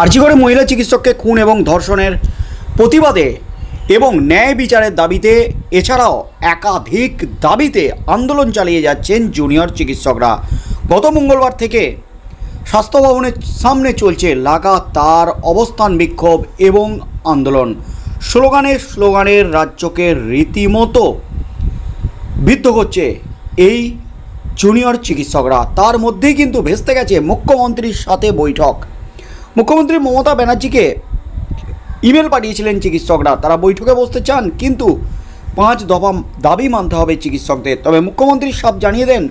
আরজিকরে মহিলা চিকিৎসককে খুন এবং ধর্ষণের প্রতিবাদে এবং ন্যায় বিচারের দাবিতে এছাড়াও একাধিক দাবিতে আন্দোলন চালিয়ে যাচ্ছেন জুনিয়র চিকিৎসকরা। গত মঙ্গলবার থেকে স্বাস্থ্য ভবনের সামনে চলছে লাগাতার অবস্থান বিক্ষোভ এবং আন্দোলন। স্লোগানের রাজ্যকে রীতিমতো বিদ্ধ করছে এই জুনিয়র চিকিৎসকরা। তার মধ্যেই কিন্তু ভেস্তে গেছে মুখ্যমন্ত্রীর সাথে বৈঠক। মুখ্যমন্ত্রী মমতা ব্যানার্জিকে ইমেল পাঠিয়েছিলেন চিকিৎসকরা, তারা বৈঠকে বসতে চান, কিন্তু 5 দফা দাবি মানতে হবে চিকিৎসকদের। তবে মুখ্যমন্ত্রী সব জানিয়ে দেন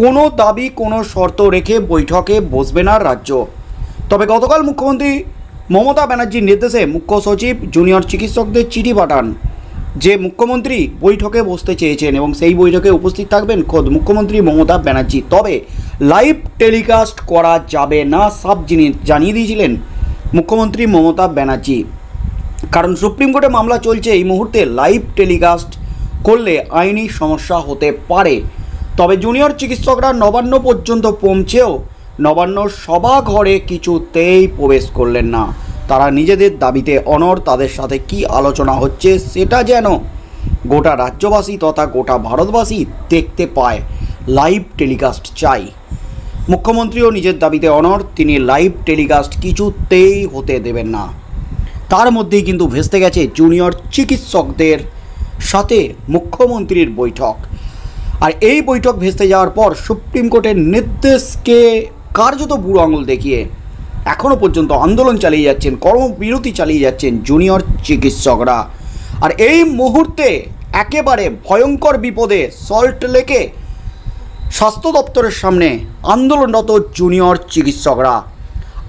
কোনো দাবি কোনো শর্ত রেখে বৈঠকে বসবে না রাজ্য। তবে গতকাল মুখ্যমন্ত্রী মমতা ব্যানার্জির নির্দেশে মুখ্য সচিব জুনিয়র চিকিৎসকদের চিঠি পাঠান যে মুখ্যমন্ত্রী বৈঠকে বসতে চেয়েছেন এবং সেই বৈঠকে উপস্থিত থাকবেন খোদ মুখ্যমন্ত্রী মমতা ব্যানার্জি। তবে লাইভ টেলিকাস্ট করা যাবে না সব জিনিস জানিয়ে দিয়েছিলেন মুখ্যমন্ত্রী মমতা ব্যানার্জি, কারণ সুপ্রিম কোর্টে মামলা চলছে। এই মুহূর্তে লাইভ টেলিকাস্ট করলে আইনি সমস্যা হতে পারে। তবে জুনিয়র চিকিৎসকরা নবান্ন পর্যন্ত পৌঁছেও নবান্ন সভাঘরে কিছুতেই প্রবেশ করলেন না। তারা নিজেদের দাবিতে অনড়। তাদের সাথে কি আলোচনা হচ্ছে সেটা যেন গোটা রাজ্যবাসী তথা গোটা ভারতবাসী দেখতে পায়। লাইভ টেলিকাস্ট চাই। মুখ্যমন্ত্রীও নিজের দাবিতে অনড়, তিনি লাইভ টেলিকাস্ট কিছুতেই হতে দেবেন না। তার মধ্যেই কিন্তু ভেস্তে গেছে জুনিয়র চিকিৎসকদের সাথে মুখ্যমন্ত্রীর বৈঠক। আর এই বৈঠক ভেস্তে যাওয়ার পর সুপ্রিম কোর্টের নির্দেশকে কার্যত বুড়ো আঙুল দেখিয়ে এখনও পর্যন্ত আন্দোলন চালিয়ে যাচ্ছেন, কর্মবিরতি চালিয়ে যাচ্ছেন জুনিয়র চিকিৎসকরা। আর এই মুহূর্তে একেবারে ভয়ঙ্কর বিপদে সল্টলেকে স্বাস্থ্য দপ্তরের সামনে আন্দোলনরত জুনিয়র চিকিৎসকরা।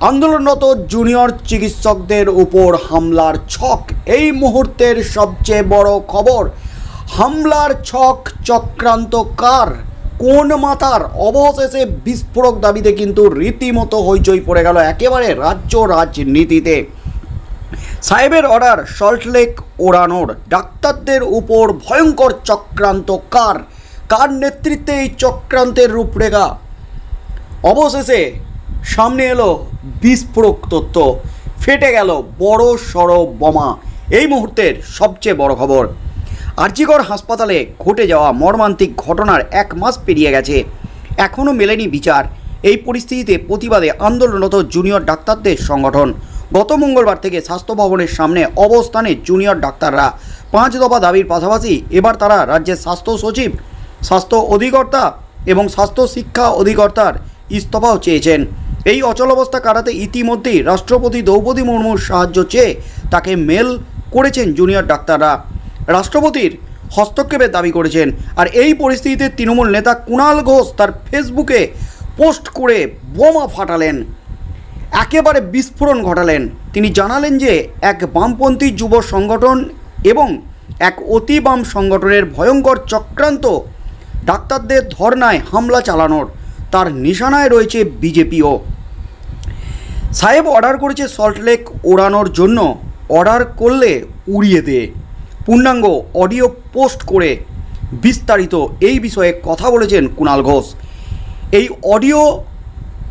আন্দোলনরত জুনিয়র চিকিৎসকদের উপর হামলার ছক এই মুহূর্তের সবচেয়ে বড় খবর। হামলার ছক চক্রান্তকার কোন মাথার? অবশেষে বিস্ফোরক দাবিতে কিন্তু রীতিমতো হইচই পড়ে গেল একেবারে রাজ্য রাজনীতিতে। সাহেবের অর্ডার সল্টলেক ওড়ানোর ডাক্তারদের উপর ভয়ঙ্কর চক্রান্তকার, কার নেতৃত্বে এই চক্রান্তের রূপরেখা? অবশেষে সামনে এলো বিস্ফোরক তথ্য, ফেটে গেল বড় সড় বোমা। এই মুহূর্তের সবচেয়ে বড় খবর, আরজিকর হাসপাতালে ঘটে যাওয়া মর্মান্তিক ঘটনার 1 মাস পেরিয়ে গেছে, এখনও মেলেনি বিচার। এই পরিস্থিতিতে প্রতিবাদে আন্দোলনরত জুনিয়র ডাক্তারদের সংগঠন গত মঙ্গলবার থেকে স্বাস্থ্য ভবনের সামনে অবস্থানে জুনিয়র ডাক্তাররা 5 দফা দাবির পাশাপাশি এবার তারা রাজ্যের স্বাস্থ্য সচিব, স্বাস্থ্য অধিকর্তা এবং স্বাস্থ্য শিক্ষা অধিকর্তার ইস্তফাও চেয়েছেন। এই অচলাবস্থা কাটাতে ইতিমধ্যেই রাষ্ট্রপতি দ্রৌপদী মুর্মুর সাহায্য চেয়ে তাকে মেল করেছেন জুনিয়র ডাক্তাররা, রাষ্ট্রপতির হস্তক্ষেপের দাবি করেছেন। আর এই পরিস্থিতিতে তৃণমূল নেতা কুণাল ঘোষ তার ফেসবুকে পোস্ট করে বোমা ফাটালেন, একেবারে বিস্ফোরণ ঘটালেন। তিনি জানালেন যে এক বামপন্থী যুব সংগঠন এবং এক অতি বাম সংগঠনের ভয়ঙ্কর চক্রান্ত ডাক্তারদের ধর্নায় হামলা চালানোর, তার নিশানায় রয়েছে বিজেপিও। সাহেব অর্ডার করেছে সল্টলেক ওড়ানোর জন্য, অর্ডার করলে উড়িয়ে দে। পূর্ণাঙ্গ অডিও পোস্ট করে বিস্তারিত এই বিষয়ে কথা বলেছেন কুণাল ঘোষ। এই অডিও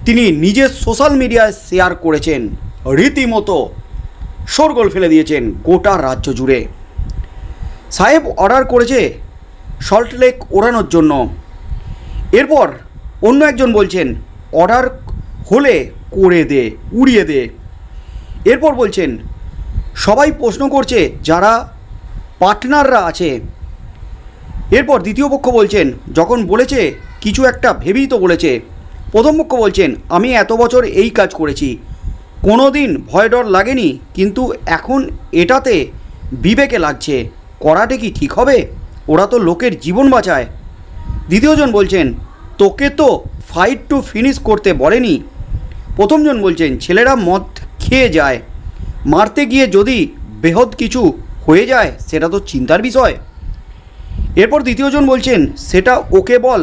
তিনি নিজের সোশ্যাল মিডিয়ায় শেয়ার করেছেন, রীতিমতো শোরগোল ফেলে দিয়েছেন গোটা রাজ্য জুড়ে। সাহেব অর্ডার করেছে সল্টলেক ওড়ানোর জন্য। এরপর অন্য একজন বলছেন অর্ডার হলে করে দে, উড়িয়ে দে। এরপর বলছেন সবাই প্রশ্ন করছে যারা পার্টনাররা আছে। এরপর দ্বিতীয় পক্ষ বলছেন যখন বলেছে কিছু একটা ভেবেই তো বলেছে। প্রথম পক্ষ বলছেন আমি এত বছর এই কাজ করেছি, কোনো দিন ভয় ডর লাগেনি, কিন্তু এখন এটাতে বিবেকে লাগছে, করাটা কি ঠিক হবে? ওরা তো লোকের জীবন বাঁচায়। দ্বিতীয়জন বলছেন তোকে তো ফাইট টু ফিনিশ করতে বলেনি। প্রথমজন বলছেন ছেলেরা মদ খেয়ে যায়, মারতে গিয়ে যদি বেহদ কিছু হয়ে যায় সেটা তো চিন্তার বিষয়। এরপর দ্বিতীয়জন বলছেন সেটা ওকে বল,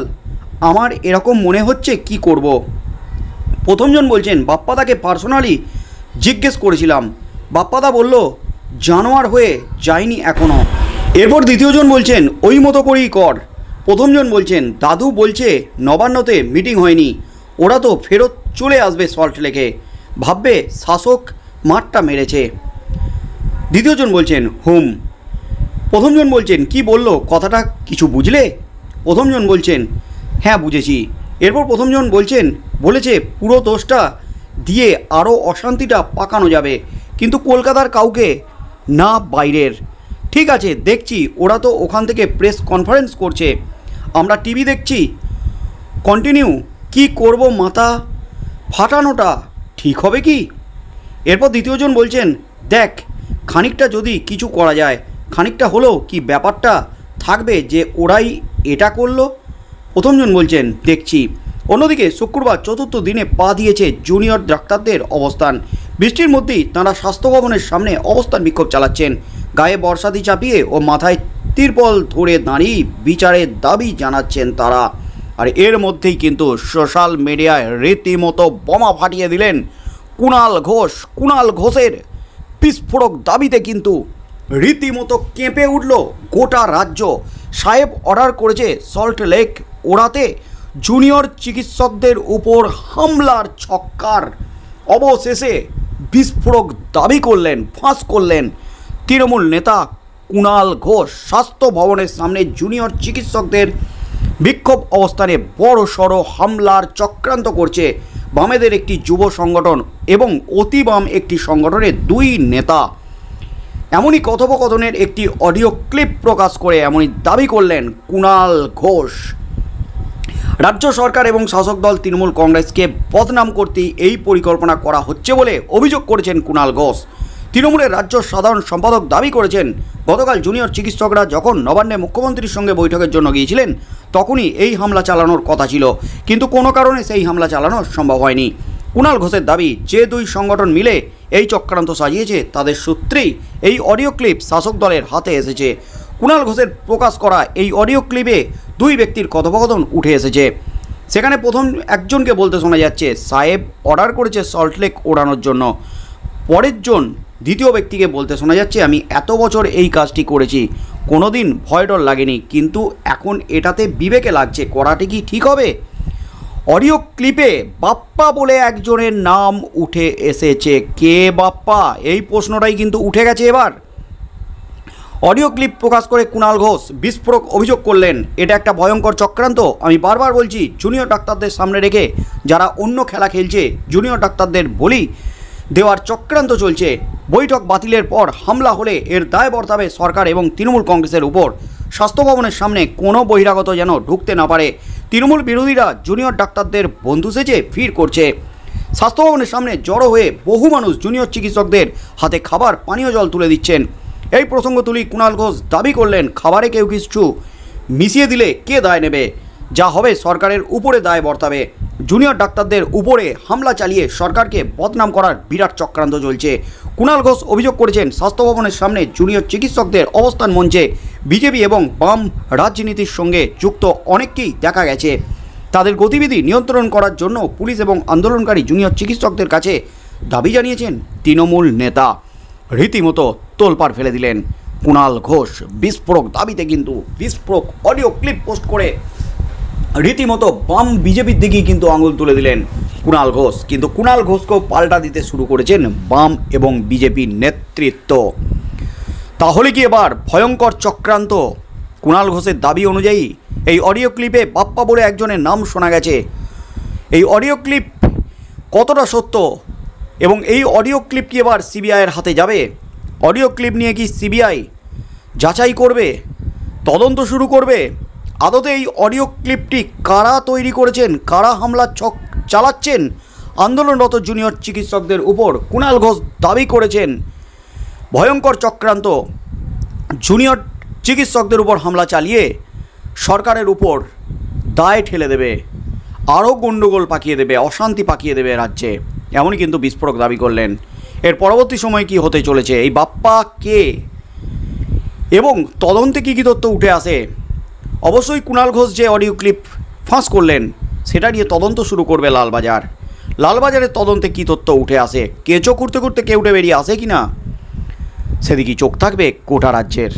আমার এরকম মনে হচ্ছে কি করব। প্রথমজন বলছেন বাপ্পাদাকে পার্সোনালি জিজ্ঞেস করেছিলাম, বাপ্পাদা বলল জানোয়ার হয়ে যায়নি এখনও। এরপর দ্বিতীয়জন বলছেন ওই মতো করেই কর। প্রথমজন বলছেন দাদু বলছে নবান্নতে মিটিং হয়নি, ওরা তো ফেরত চলে আসবে সল্টলেকে, ভাববে শাসক মারটা মেরেছে। দ্বিতীয়জন বলছেন হুম। প্রথমজন বলছেন কি বললো, কথাটা কিছু বুঝলে? প্রথমজন বলছেন হ্যাঁ বুঝেছি। এরপর প্রথমজন বলেছে পুরো দোষটা দিয়ে আরও অশান্তিটা পাকানো যাবে, কিন্তু কলকাতার কাউকে না, বাইরের। ঠিক আছে, দেখছি, ওরা তো ওখান থেকে প্রেস কনফারেন্স করছে, আমরা টিভি দেখছি, কন্টিনিউ। কি করব, মাথা ফাটানোটা ঠিক হবে কি? এরপর দ্বিতীয়জন বলছেন দেখ, খানিকটা যদি কিছু করা যায়, খানিকটা হলেও কি ব্যাপারটা থাকবে যে ওরাই এটা করলো। প্রথমজন বলছেন দেখছি। অন্যদিকে শুক্রবার চতুর্থ দিনে পা দিয়েছে জুনিয়র ডাক্তারদের অবস্থান। বৃষ্টির মধ্যেই তাঁরা স্বাস্থ্য ভবনের সামনে অবস্থান বিক্ষোভ চালাচ্ছেন। গায়ে বর্ষাতি চাপিয়ে ও মাথায় তিরপল ধরে দাঁড়িয়ে বিচারের দাবি জানাচ্ছেন তারা। আর এর মধ্যেই কিন্তু সোশ্যাল মিডিয়ায় রীতিমতো বোমা ফাটিয়ে দিলেন কুণাল ঘোষ। কুণাল ঘোষের বিস্ফোরক দাবিতে কিন্তু রীতিমতো কেঁপে উঠল গোটা রাজ্য। সাহেব অর্ডার করেছে সল্ট লেক ওড়াতে জুনিয়র চিকিৎসকদের উপর হামলার ছক্কার। অবশেষে বিস্ফোরক দাবি করলেন, ফাঁস করলেন তৃণমূল নেতা কুণাল ঘোষ। স্বাস্থ্য ভবনের সামনে জুনিয়র চিকিৎসকদের বিক্ষোভ অবস্থানে বড় সড়ো হামলার চক্রান্ত করছে বামেদের একটি যুব সংগঠন এবং অতি বাম একটি সংগঠনের দুই নেতা। এমনই কথোপকথনের একটি অডিও ক্লিপ প্রকাশ করে এমনই দাবি করলেন কুণাল ঘোষ। রাজ্য সরকার এবং শাসক দল তৃণমূল কংগ্রেসকে বদনাম করতে এই পরিকল্পনা করা হচ্ছে বলে অভিযোগ করেছেন কুণাল ঘোষ। তৃণমূলের রাজ্য সাধারণ সম্পাদক দাবি করেছেন গতকাল জুনিয়র চিকিৎসকরা যখন নবান্নে মুখ্যমন্ত্রীর সঙ্গে বৈঠকের জন্য গিয়েছিলেন তখনই এই হামলা চালানোর কথা ছিল, কিন্তু কোনো কারণে সেই হামলা চালানো সম্ভব হয়নি। কুণাল ঘোষের দাবি যে দুই সংগঠন মিলে এই চক্রান্ত সাজিয়েছে তাদের সূত্রেই এই অডিও ক্লিপ শাসক দলের হাতে এসেছে। কুণাল ঘোষের প্রকাশ করা এই অডিও ক্লিপে দুই ব্যক্তির কথোপকথন উঠে এসেছে। সেখানে প্রথম একজনকে বলতে শোনা যাচ্ছে সাহেব অর্ডার করেছে সল্টলেক ওড়ানোর জন্য। পরের জন দ্বিতীয় ব্যক্তিকে বলতে শোনা যাচ্ছে আমি এত বছর এই কাজটি করেছি, কোনো দিন ভয় ডর লাগেনি, কিন্তু এখন এটাতে বিবেকে লাগছে, করাটা কি ঠিক হবে? অডিও ক্লিপে বাপ্পা বলে একজনের নাম উঠে এসেছে। কে বাপ্পা, এই প্রশ্নটাই কিন্তু উঠে গেছে এবার। অডিও ক্লিপ প্রকাশ করে কুণাল ঘোষ বিস্ফোরক অভিযোগ করলেন এটা একটা ভয়ঙ্কর চক্রান্ত। আমি বারবার বলছি জুনিয়র ডাক্তারদের সামনে রেখে যারা অন্য খেলা খেলছে জুনিয়র ডাক্তারদের বলি দেওয়ার চক্রান্ত চলছে। বৈঠক বাতিলের পর হামলা হলে এর দায় বর্তাবে সরকার এবং তৃণমূল কংগ্রেসের উপর। স্বাস্থ্য ভবনের সামনে কোনো বহিরাগত যেন ঢুকতে না পারে। তৃণমূল বিরোধীরা জুনিয়র ডাক্তারদের বন্ধু সেজে ভিড় করছে। স্বাস্থ্য ভবনের সামনে জড়ো হয়ে বহু মানুষ জুনিয়র চিকিৎসকদের হাতে খাবার পানীয় জল তুলে দিচ্ছেন। এই প্রসঙ্গ তুলি কুণাল ঘোষ দাবি করলেন খাবারে কেউ কিছু মিশিয়ে দিলে কে দায় নেবে? যা হবে সরকারের উপরে দায় বর্তাবে। জুনিয়র ডাক্তারদের উপরে হামলা চালিয়ে সরকারকে বদনাম করার বিরাট চক্রান্ত চলছে। কুণাল ঘোষ অভিযোগ করেছেন স্বাস্থ্য ভবনের সামনে জুনিয়র চিকিৎসকদের অবস্থান মঞ্চে বিজেপি এবং বাম রাজনীতির সঙ্গে যুক্ত অনেককেই দেখা গেছে। তাদের গতিবিধি নিয়ন্ত্রণ করার জন্য পুলিশ এবং আন্দোলনকারী জুনিয়র চিকিৎসকদের কাছে দাবি জানিয়েছেন তৃণমূল নেতা। রীতিমতো তোলপাড় ফেলে দিলেন কুণাল ঘোষ। বিস্ফোরক দাবিতে কিন্তু বিস্ফোরক অডিও ক্লিপ পোস্ট করে রীতিমতো বাম বিজেপির দিকেই কিন্তু আঙুল তুলে দিলেন কুণাল ঘোষ। কিন্তু কুণাল ঘোষকেও পাল্টা দিতে শুরু করেছেন বাম এবং বিজেপির নেতৃত্ব। তাহলে কি এবার ভয়ঙ্কর চক্রান্ত? কুণাল ঘোষের দাবি অনুযায়ী এই অডিও ক্লিপে বাপ্পা বলে একজনের নাম শোনা গেছে। এই অডিও ক্লিপ কতটা সত্য এবং এই অডিও ক্লিপ কি এবার সিবিআইয়ের হাতে যাবে? অডিও ক্লিপ নিয়ে কি সিবিআই যাচাই করবে, তদন্ত শুরু করবে? আদতে এই অডিও ক্লিপটি কারা তৈরি করেছেন, কারা হামলার ছক চালাচ্ছেন আন্দোলনরত জুনিয়র চিকিৎসকদের উপর? কুণাল ঘোষ দাবি করেছেন ভয়ঙ্কর চক্রান্ত জুনিয়র চিকিৎসকদের উপর হামলা চালিয়ে সরকারের উপর দায় ঠেলে দেবে, আরও গণ্ডগোল পাকিয়ে দেবে, অশান্তি পাকিয়ে দেবে রাজ্যে, এমনই কিন্তু বিস্ফোরক দাবি করলেন। এর পরবর্তী সময় কি হতে চলেছে, এই বাপ্পা কে এবং তদন্তে কী কী তথ্য উঠে আসে? অবশ্যই কুণাল ঘোষ যে অডিও ক্লিপ ফাঁস করলেন সেটা নিয়ে তদন্ত শুরু করবে লালবাজার। লালবাজারের তদন্তে কী তথ্য উঠে আসে, কেঁচো করতে করতে কে উঠে বেরিয়ে আসে কি না, সেদিকেই চোখ থাকবে গোটা রাজ্যের।